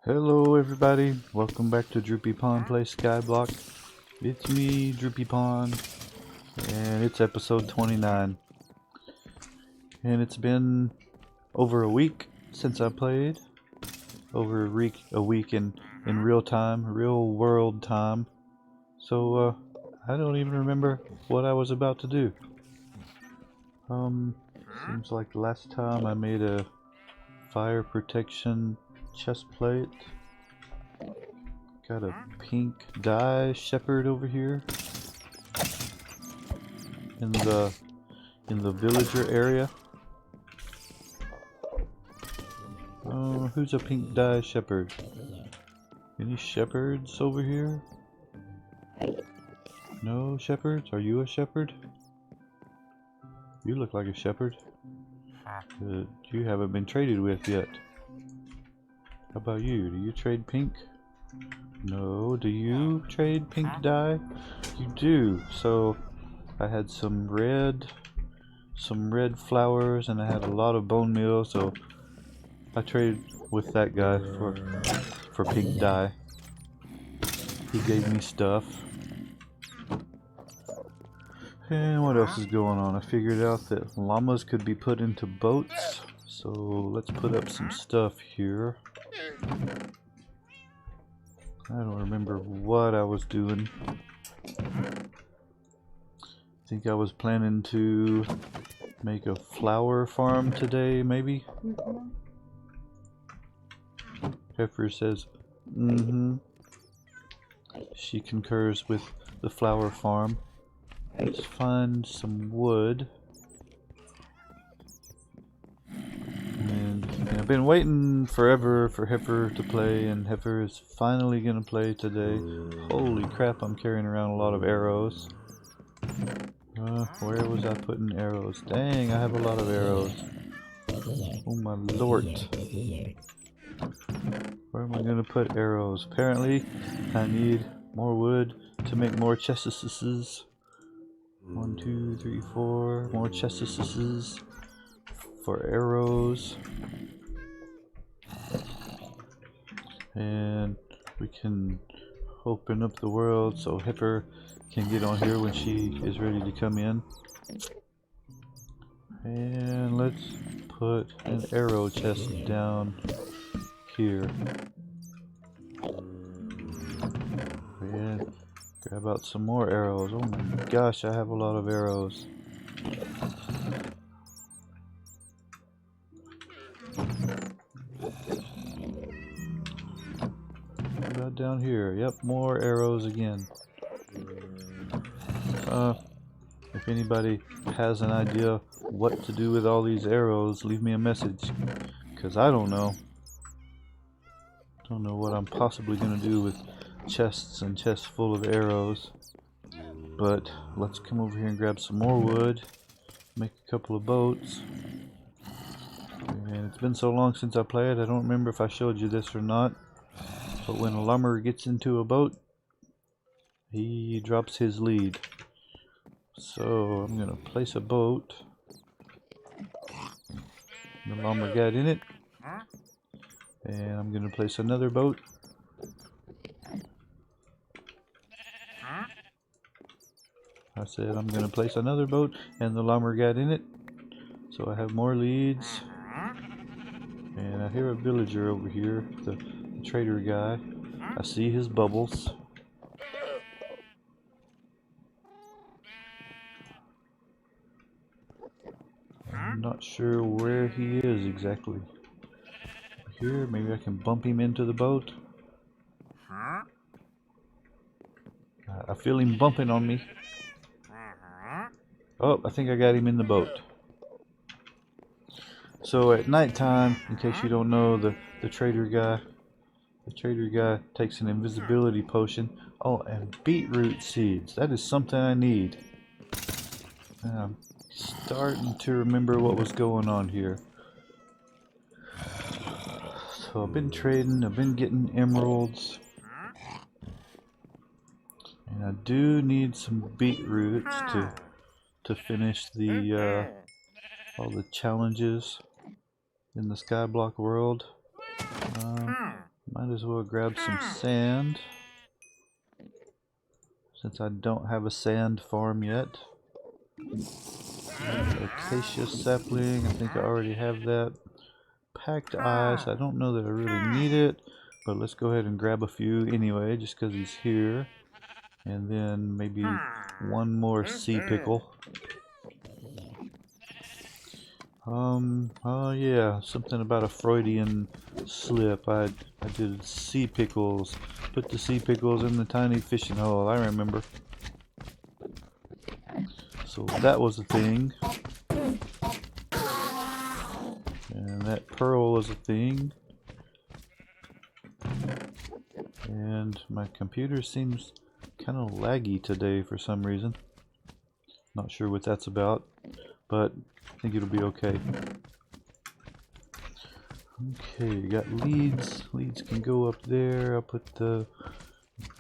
Hello everybody, welcome back to DroopyPawn Plays Skyblock. It's me, DroopyPawn, and it's episode 29. And it's been over a week since I played. Over a week in real time, real world time. So I don't even remember what I was about to do. Seems like last time I made a fire protection chest plate. Got a pink dye shepherd over here in the villager area. Who's a pink dye shepherd? Any shepherds over here? No shepherds? Are you a shepherd? You look like a shepherd. You haven't been traded with yet. How about you? Do you trade pink? No. Do you trade pink dye? You do. So I had some red flowers, and I had a lot of bone meal, so I traded with that guy for pink dye. He gave me stuff. And what else is going on? I figured out that llamas could be put into boats, so let's put up some stuff here. I don't remember what I was doing. I think I was planning to make a flower farm today, maybe? Heifer says, She concurs with the flower farm. Let's find some wood. And I've been waiting forever for Heifer to play, and Heifer is finally gonna play today. Holy crap, I'm carrying around a lot of arrows. Where was I putting arrows? Dang, I have a lot of arrows. Oh my lord. Where am I gonna put arrows? Apparently, I need more wood to make more chestesses. 1, 2, 3, 4 more chestesses for arrows. And we can open up the world so Heifer can get on here when she is ready to come in. And let's put an arrow chest down here. And grab out some more arrows. Oh my gosh, I have a lot of arrows. What about down here? Yep, more arrows again. If anybody has an idea what to do with all these arrows, leave me a message, because I don't know. Don't know what I'm possibly going to do with chests and chests full of arrows. But let's come over here and grab some more wood, make a couple of boats. And it's been so long since I played, I don't remember if I showed you this or not. But when a llama gets into a boat, he drops his lead. So I'm gonna place a boat. The llama got in it. And I'm gonna place another boat. I said I'm gonna place another boat, and the llama got in it. So I have more leads. And I hear a villager over here, the trader guy. I see his bubbles. I'm not sure where he is exactly. Here, maybe I can bump him into the boat. I feel him bumping on me. Oh, I think I got him in the boat. So at nighttime, in case you don't know, the trader guy takes an invisibility potion. Oh, and beetroot seeds. That is something I need. I'm starting to remember what was going on here. So I've been trading, I've been getting emeralds. And I do need some beetroots to finish the all the challenges in the Skyblock world. Might as well grab some sand, since I don't have a sand farm yet. Acacia sapling, I think I already have that. Packed ice, I don't know that I really need it, but let's go ahead and grab a few anyway, just because he's here. And then maybe one more sea pickle. Oh yeah, something about a Freudian slip. I did sea pickles. Put the sea pickles in the tiny fishing hole, I remember. So that was a thing. And that pearl was a thing. And my computer seems kind of laggy today for some reason. Not sure what that's about, but I think it'll be okay. Okay, you got leads. Leads can go up there. I'll put the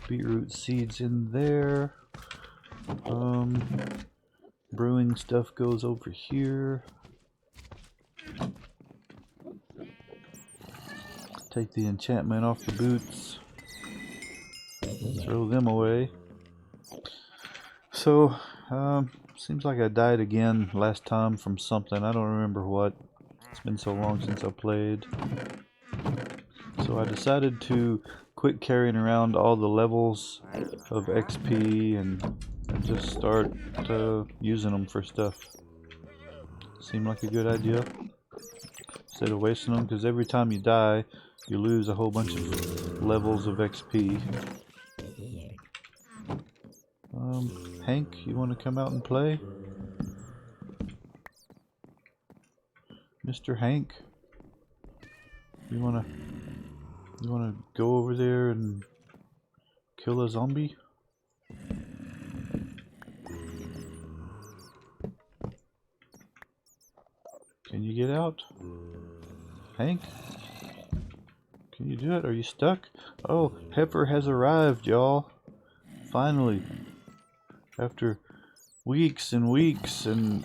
beetroot seeds in there. Brewing stuff goes over here. Take the enchantment off the boots. Throw them away. So, seems like I died again last time from something. I don't remember what. It's been so long since I played. So I decided to quit carrying around all the levels of XP and just start using them for stuff. Seemed like a good idea. Instead of wasting them, because every time you die, you lose a whole bunch of levels of XP. Hank, you want to come out and play? Mr. Hank? You wanna go over there and kill a zombie? Can you get out? Hank? Can you do it? Are you stuck? Oh, Heifer has arrived, y'all. Finally. After weeks and weeks and,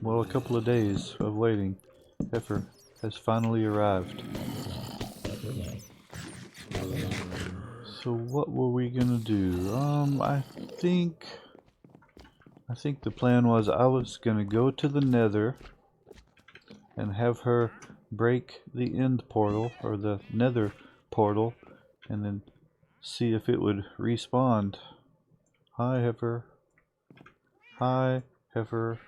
well, a couple of days of waiting, Heifer has finally arrived. So what were we gonna do? I think the plan was I was gonna go to the Nether and have her break the end portal, or the Nether portal, and then see if it would respawn. Hi, Heifer. Hi, Heifer.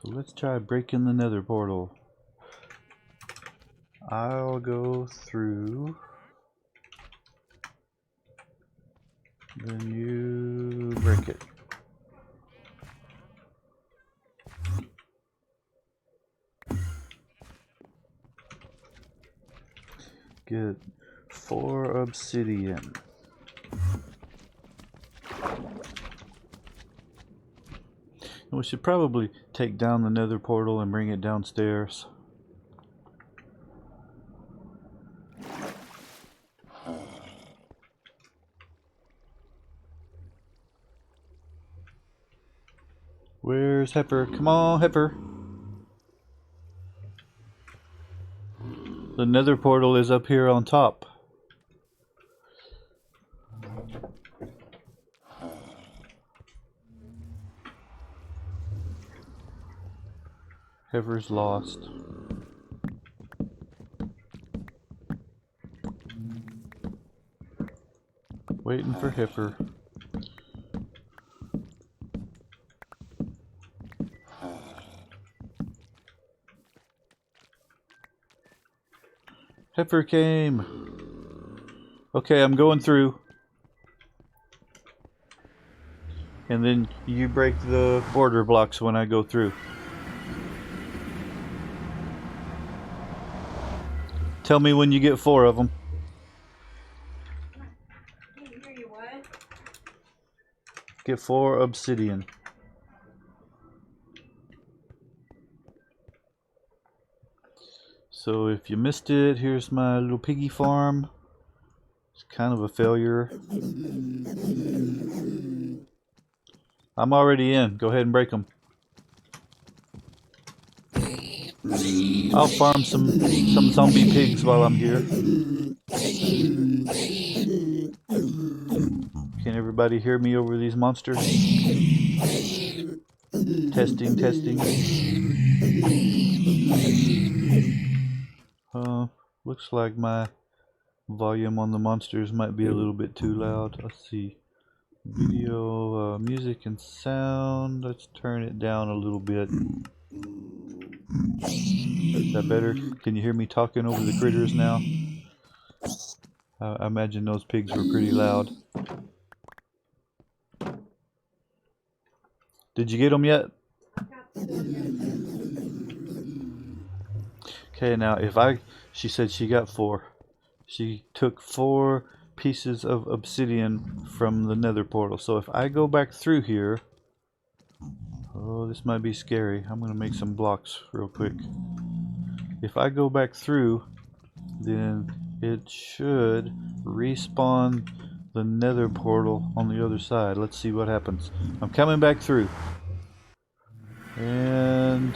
So let's try breaking the Nether portal. I'll go through. Then you break it. Get 4 obsidian. And we should probably take down the Nether portal and bring it downstairs. Where's Heifer? Come on, Heifer. The Nether portal is up here on top. Heifer's lost. Waiting for Heifer. Heifer came. Okay, I'm going through. And then you break the border blocks when I go through. Tell me when you get 4 of them. I didn't hear you, what? Get 4 obsidian. So if you missed it, here's my little piggy farm. It's kind of a failure. I'm already in. Go ahead and break them. I'll farm some zombie pigs while I'm here. Can everybody hear me over these monsters? Testing, testing. Looks like my volume on the monsters might be a little bit too loud. Let's see. Video, music and sound. Let's turn it down a little bit. Is that better? Can you hear me talking over the critters now? I imagine those pigs were pretty loud. Did you get them yet? Okay, now she said she got 4. She took 4 pieces of obsidian from the nether portal. So if I go back through here, oh, this might be scary. I'm gonna make some blocks real quick. If I go back through, then it should respawn the nether portal on the other side. Let's see what happens. I'm coming back through. And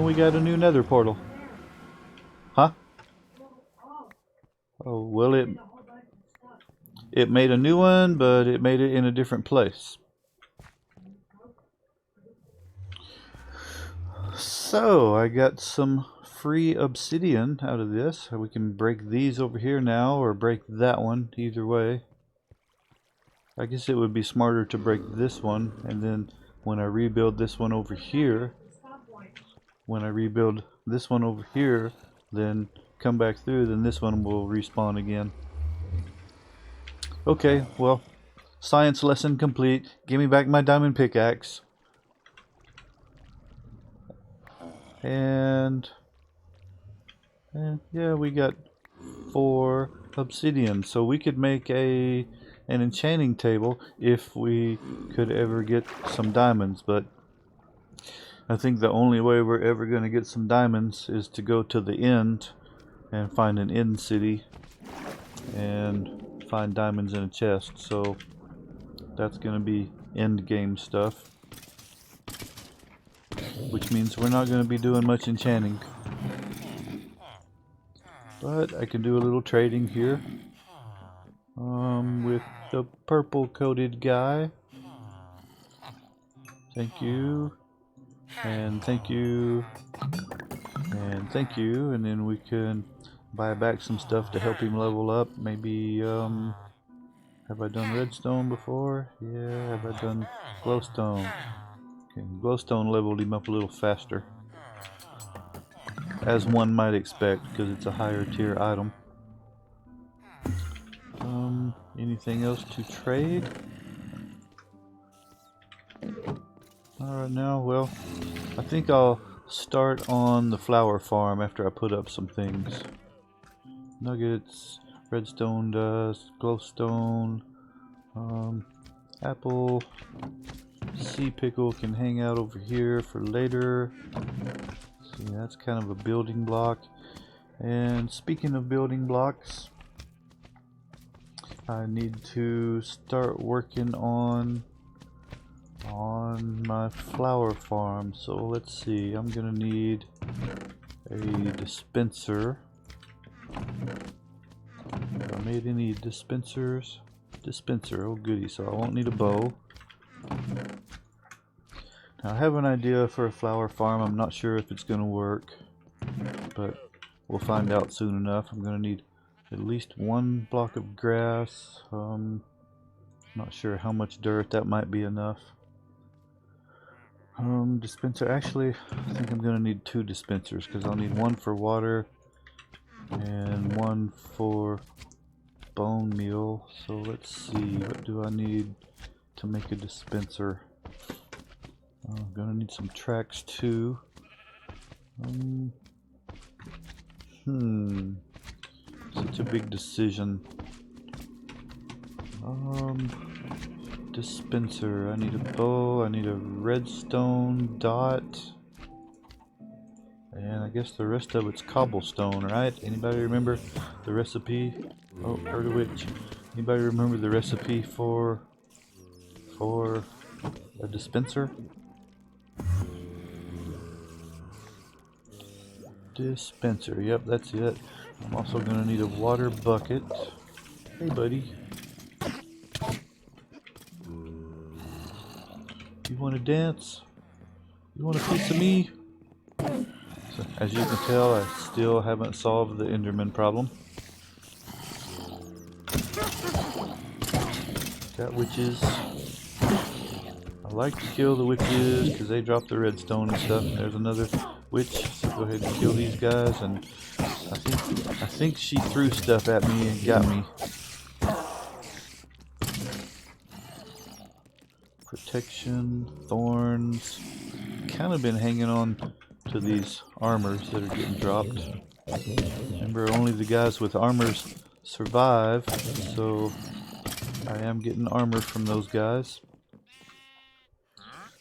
we got a new nether portal. Huh? Oh, well, it made a new one, but it made it in a different place. So I got some free obsidian out of this. We can break these over here now, or break that one, either way. I guess it would be smarter to break this one, and then when I rebuild this one over here, then come back through, then this one will respawn again. Okay, well, science lesson complete. Give me back my diamond pickaxe. And yeah, we got 4 obsidian, so we could make an enchanting table if we could ever get some diamonds, but I think the only way we're ever going to get some diamonds is to go to the end and find an end city and find diamonds in a chest. So that's going to be end game stuff, which means we're not going to be doing much enchanting. But I can do a little trading here with the purple coated guy. Thank you. And thank you. And thank you. And then we can buy back some stuff to help him level up. Maybe, have I done redstone before? Yeah, have I done glowstone? Okay, glowstone leveled him up a little faster, as one might expect, because it's a higher tier item. Anything else to trade? Alright, now, well, I think I'll start on the flower farm after I put up some things. Nuggets, redstone dust, glowstone, apple, sea pickle can hang out over here for later. See, that's kind of a building block. And speaking of building blocks, I need to start working on my flower farm. So let's see, I'm gonna need a dispenser. Have I made any dispensers? Dispenser, oh goody, so I won't need a bow. Now I have an idea for a flower farm. I'm not sure if it's gonna work, but we'll find out soon enough. I'm gonna need at least 1 block of grass. Not sure how much dirt, that might be enough. Dispenser, actually I think I'm gonna need 2 dispensers, because I'll need 1 for water and 1 for bone meal. So let's see, what do I need to make a dispenser? I'm gonna need some tracks too. Such a big decision. Dispenser, I need a bow, I need a redstone dot, And I guess the rest of it's cobblestone, right? Anybody remember the recipe? Oh, heard a witch. Anybody remember the recipe for a dispenser? Dispenser, yep, that's it. I'm also gonna need a water bucket. Hey, buddy. You wanna dance? You want a piece of me? So, as you can tell, I still haven't solved the Enderman problem. Got witches. I like to kill the witches because they drop the redstone and stuff. And there's another witch. So go ahead and kill these guys. And I think she threw stuff at me and got me. Protection, thorns. Kind of been hanging on to these armors that are getting dropped. Remember, only the guys with armors survive, so I am getting armor from those guys.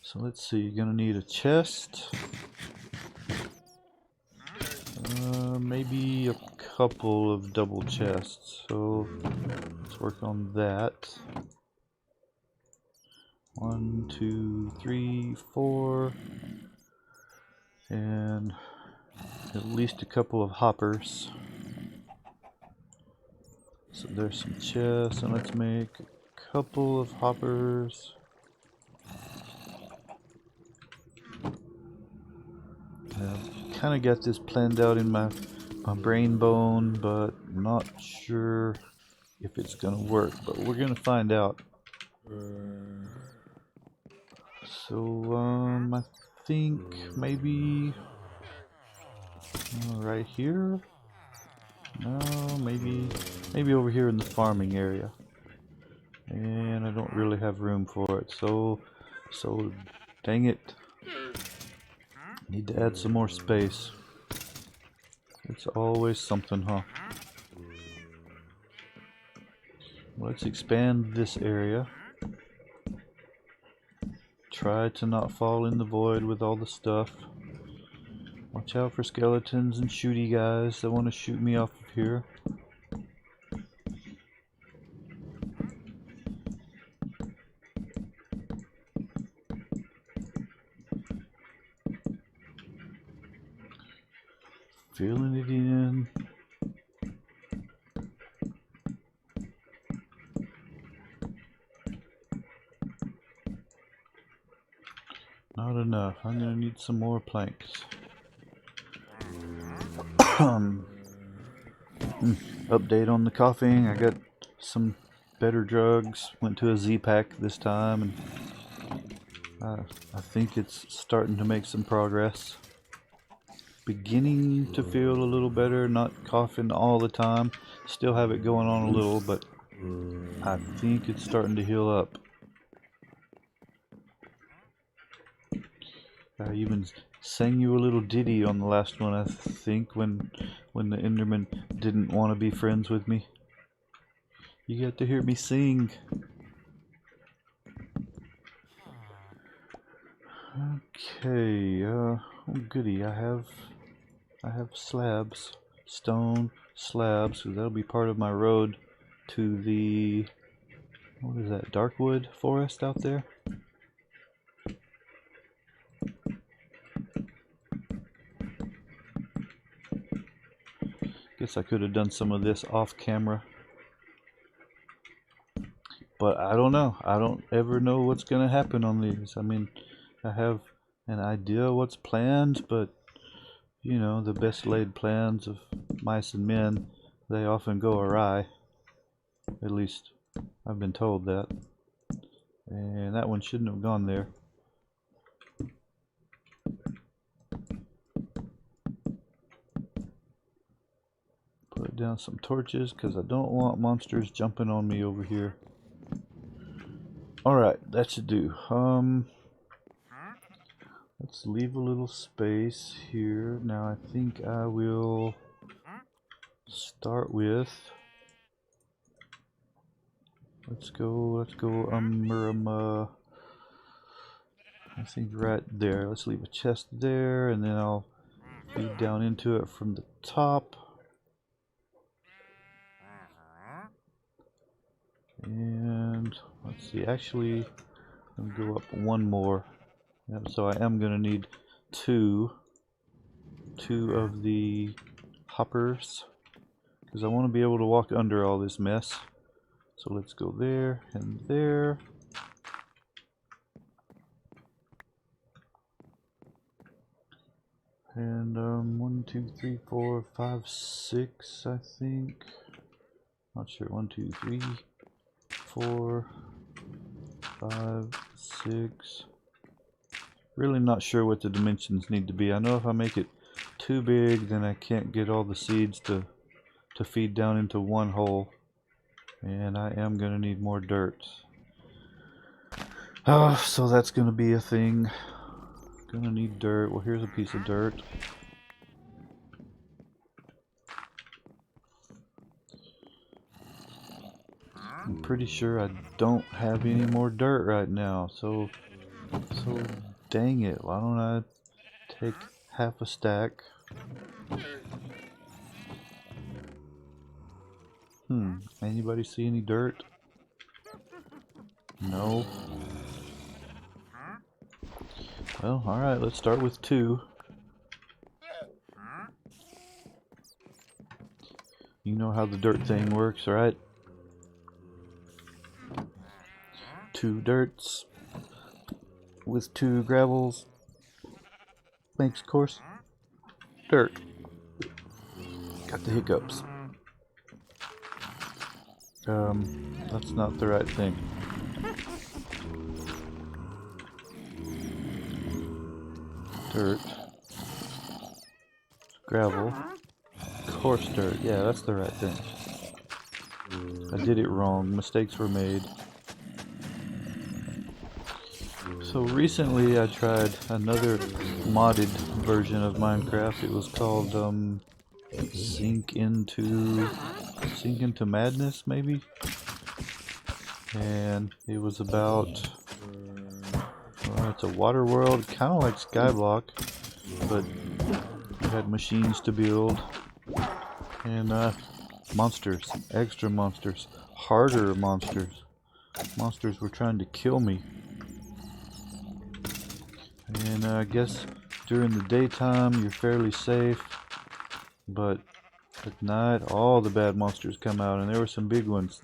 So let's see, you're gonna need a chest. Maybe a couple of double chests. So let's work on that. 1, 2, 3, 4. And at least a couple of hoppers. So there's some chests, and let's make a couple of hoppers. I've kind of got this planned out in my brain bone, but not sure if it's gonna work, but we're gonna find out. So I think maybe right here. No, maybe over here in the farming area. And I don't really have room for it, so dang it. Need to add some more space. It's always something, huh? Let's expand this area. Try to not fall in the void with all the stuff. Watch out for skeletons and shooty guys that want to shoot me off of here. Filling it in. Not enough. I'm gonna need some more planks. Update on the coughing. I got some better drugs. Went to a Z-Pack this time, and I think it's starting to make some progress. Beginning to feel a little better, not coughing all the time. Still have it going on a little, but I think it's starting to heal up. I even sang you a little ditty on the last one, I think, when the Enderman didn't want to be friends with me. You got to hear me sing. Okay, oh goody, I have slabs, stone slabs, so that'll be part of my road to the, what is that, Darkwood forest out there? Guess I could have done some of this off camera, but I don't know. I don't ever know what's gonna happen on these. I mean, I have an idea what's planned, but you know, the best laid plans of mice and men, they often go awry. At least I've been told that. And that one shouldn't have gone there. Put down some torches because I don't want monsters jumping on me over here. Alright, that should do. Let's leave a little space here. Now I think I will start with, let's go I think right there. Let's leave a chest there, and then I'll feed down into it from the top. And let's see, actually, I'll go up one more. Yep, so I am gonna need two of the hoppers because I want to be able to walk under all this mess. So let's go there and there. And 1, 2, 3, 4, 5, 6, I think. Not sure. 1, 2, 3, 4, 5, 6. Really not sure what the dimensions need to be. I know if I make it too big, then I can't get all the seeds to feed down into one hole. And I am gonna need more dirt. Oh, so that's gonna be a thing. Gonna need dirt. Well, here's a piece of dirt. I'm pretty sure I don't have any more dirt right now, so dang it, why don't I take half a stack? Anybody see any dirt? No. Well, alright, let's start with 2. You know how the dirt thing works, right? 2 dirts with 2 gravels makes, of course, dirt. Got the hiccups. That's not the right thing. Dirt. Gravel. Coarse dirt. Yeah, that's the right thing. I did it wrong. Mistakes were made. So recently I tried another modded version of Minecraft. It was called Sink into Madness, maybe? And it was about, well, it's a water world, kind of like Skyblock, but you had machines to build, and monsters, extra monsters, harder monsters. Monsters were trying to kill me. And I guess during the daytime you're fairly safe, but at night all the bad monsters come out, and there were some big ones.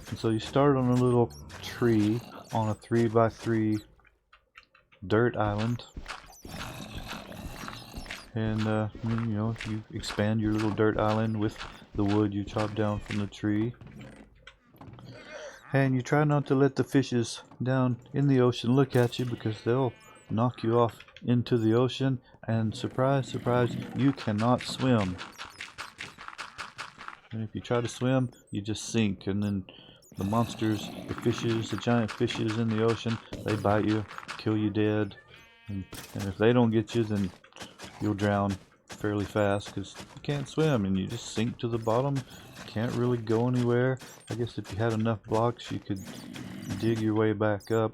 And so you start on a little tree on a 3x3 dirt island, and you know, you expand your little dirt island with the wood you chop down from the tree, and you try not to let the fishes down in the ocean look at you, because they'll knock you off into the ocean, and surprise, surprise, you cannot swim. And if you try to swim, you just sink, and then the monsters, the fishes, the giant fishes in the ocean, they bite you, kill you dead, and if they don't get you, then you'll drown fairly fast because you can't swim and you just sink to the bottom. Can't really go anywhere. I guess if you had enough blocks, you could dig your way back up,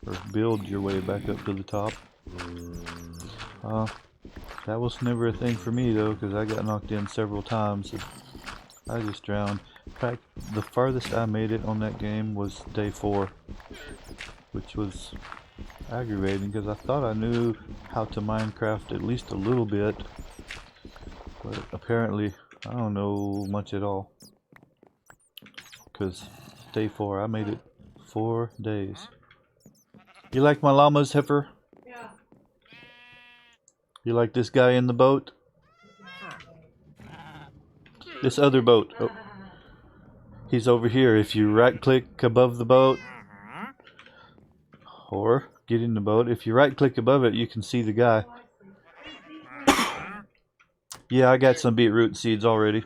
or build your way back up to the top. That was never a thing for me though, because I got knocked in several times. I just drowned. In fact, the farthest I made it on that game was day 4, which was aggravating because I thought I knew how to Minecraft at least a little bit, but apparently I don't know much at all, because day 4, I made it 4 days. You like my llamas, Heifer? Yeah. You like this guy in the boat? This other boat. Oh. He's over here. If you right click above the boat, or get in the boat, if you right click above it, you can see the guy. Yeah, I got some beetroot seeds already.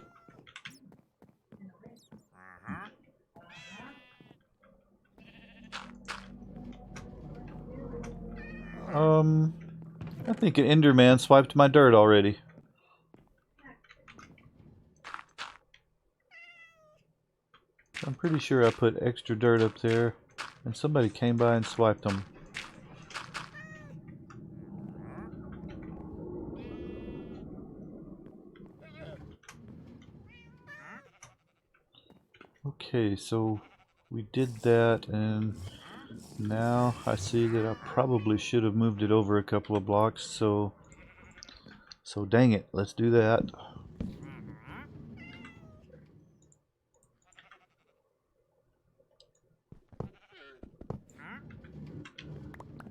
I think an Enderman swiped my dirt already. I'm pretty sure I put extra dirt up there, and somebody came by and swiped them. Okay, so we did that, and now I see that I probably should have moved it over a couple of blocks, so dang it, let's do that.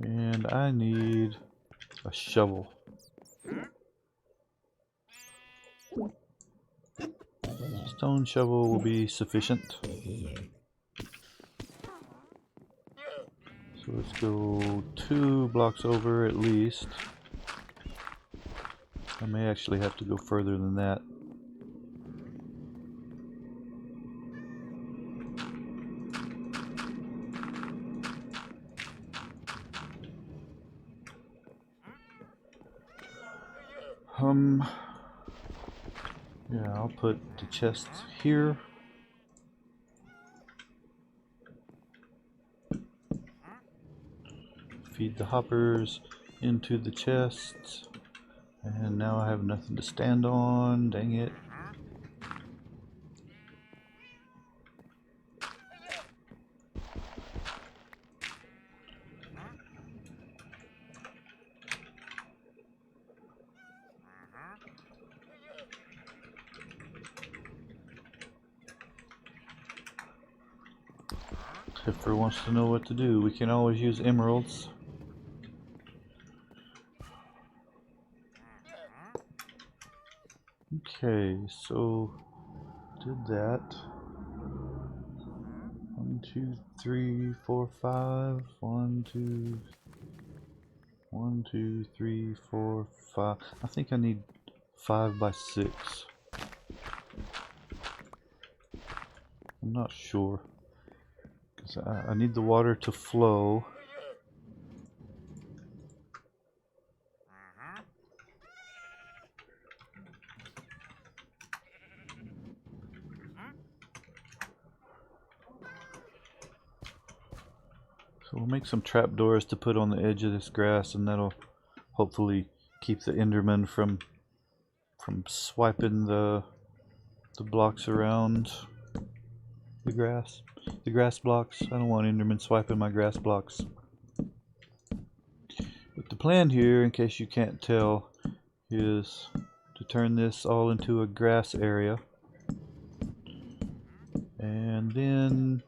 And I need a shovel. Stone shovel will be sufficient. So let's go 2 blocks over at least. I may actually have to go further than that. Yeah, I'll put the chests here. Feed the hoppers into the chests. And now I have nothing to stand on, dang it. Heifer wants to know what to do. We can always use emeralds. Okay, so did that. 1, 2, 3, 4, 5. 1, 2, 1, 2, 3, 4, 5. I think I need 5 by 6. I'm not sure. Because I need the water to flow. So we'll make some trapdoors to put on the edge of this grass, and that'll hopefully keep the Enderman from swiping the blocks around the grass blocks. I don't want Enderman swiping my grass blocks. But the plan here, in case you can't tell, is to turn this all into a grass area, and then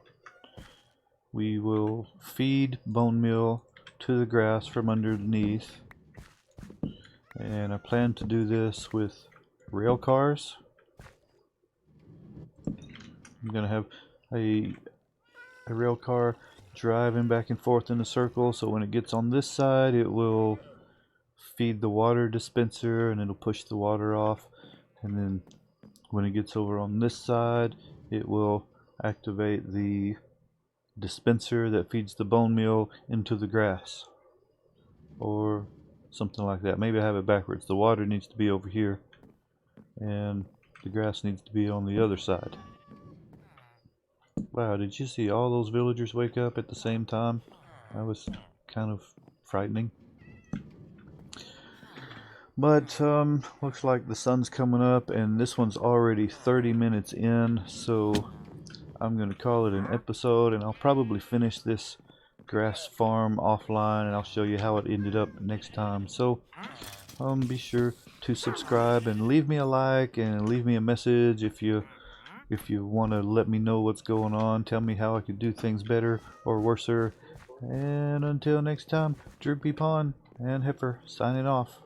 we will feed bone meal to the grass from underneath. And I plan to do this with rail cars. I'm gonna have a rail car driving back and forth in a circle, so when it gets on this side it will feed the water dispenser and it'll push the water off, and then when it gets over on this side it will activate the dispenser that feeds the bone meal into the grass, or something like that. Maybe I have it backwards. The water needs to be over here and the grass needs to be on the other side. Wow, did you see all those villagers wake up at the same time? That was kind of frightening. But looks like the sun's coming up and this one's already 30 minutes in, so I'm going to call it an episode, and I'll probably finish this grass farm offline and I'll show you how it ended up next time. So be sure to subscribe and leave me a like and leave me a message if you want to let me know what's going on. Tell me how I could do things better or worser. And until next time, DroopyPawn and Heifer signing off.